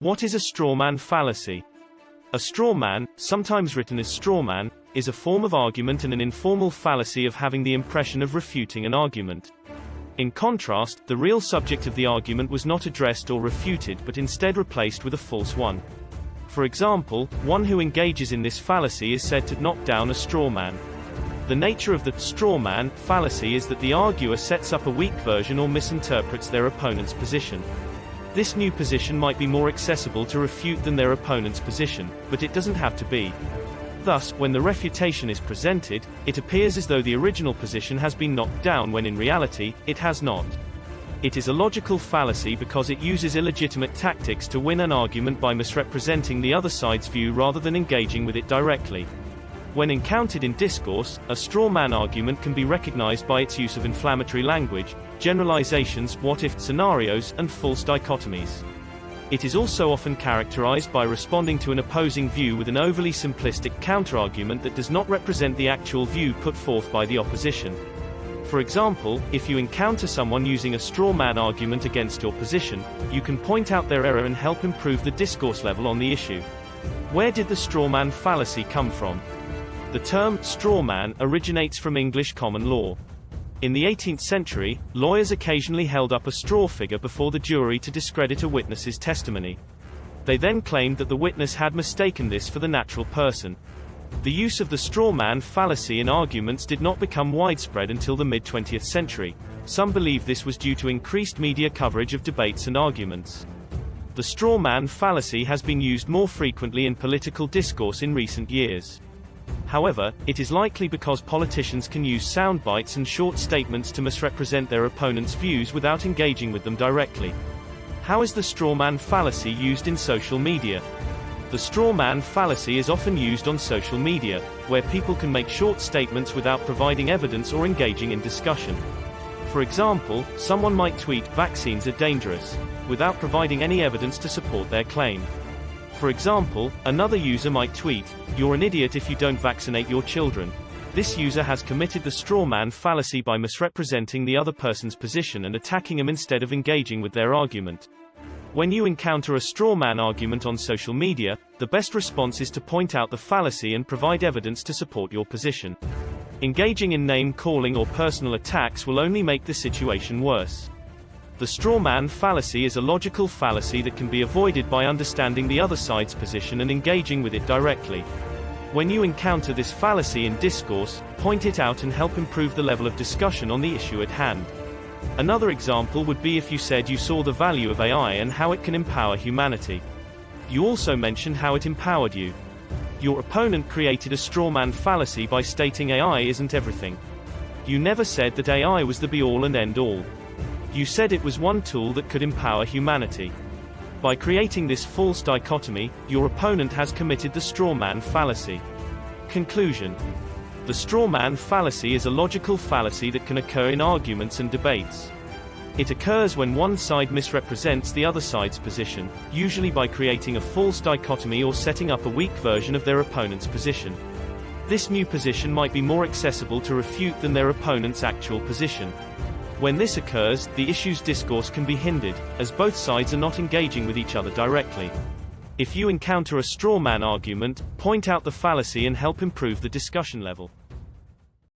What is a strawman fallacy? A strawman, sometimes written as strawman, is a form of argument and an informal fallacy of having the impression of refuting an argument. In contrast, the real subject of the argument was not addressed or refuted but instead replaced with a false one. For example, one who engages in this fallacy is said to knock down a strawman. The nature of the strawman fallacy is that the arguer sets up a weak version or misinterprets their opponent's position. This new position might be more accessible to refute than their opponent's position, but it doesn't have to be. Thus, when the refutation is presented, it appears as though the original position has been knocked down when in reality, it has not. It is a logical fallacy because it uses illegitimate tactics to win an argument by misrepresenting the other side's view rather than engaging with it directly. When encountered in discourse, a strawman argument can be recognized by its use of inflammatory language, generalizations, what-if scenarios, and false dichotomies. It is also often characterized by responding to an opposing view with an overly simplistic counterargument that does not represent the actual view put forth by the opposition. For example, if you encounter someone using a strawman argument against your position, you can point out their error and help improve the discourse level on the issue. Where did the strawman fallacy come from? The term strawman originates from English common law. In the 18th century, lawyers occasionally held up a straw figure before the jury to discredit a witness's testimony. They then claimed that the witness had mistaken this for the natural person. The use of the strawman fallacy in arguments did not become widespread until the mid-20th century. Some believe this was due to increased media coverage of debates and arguments. The strawman fallacy has been used more frequently in political discourse in recent years. However, it is likely because politicians can use sound bites and short statements to misrepresent their opponent's views without engaging with them directly. How is the strawman fallacy used in social media? The strawman fallacy is often used on social media, where people can make short statements without providing evidence or engaging in discussion. For example, someone might tweet, "Vaccines are dangerous," without providing any evidence to support their claim. For example, another user might tweet, "You're an idiot if you don't vaccinate your children." This user has committed the strawman fallacy by misrepresenting the other person's position and attacking them instead of engaging with their argument. When you encounter a strawman argument on social media, the best response is to point out the fallacy and provide evidence to support your position. Engaging in name-calling or personal attacks will only make the situation worse. The strawman fallacy is a logical fallacy that can be avoided by understanding the other side's position and engaging with it directly. When you encounter this fallacy in discourse, point it out and help improve the level of discussion on the issue at hand. Another example would be if you said you saw the value of AI and how it can empower humanity. You also mentioned how it empowered you. Your opponent created a strawman fallacy by stating AI isn't everything. You never said that AI was the be-all and end-all. You said it was one tool that could empower humanity. By creating this false dichotomy, your opponent has committed the strawman fallacy. Conclusion: the strawman fallacy is a logical fallacy that can occur in arguments and debates. It occurs when one side misrepresents the other side's position, usually by creating a false dichotomy or setting up a weak version of their opponent's position. This new position might be more accessible to refute than their opponent's actual position. When this occurs, the issue's discourse can be hindered, as both sides are not engaging with each other directly. If you encounter a strawman argument, point out the fallacy and help improve the discussion level.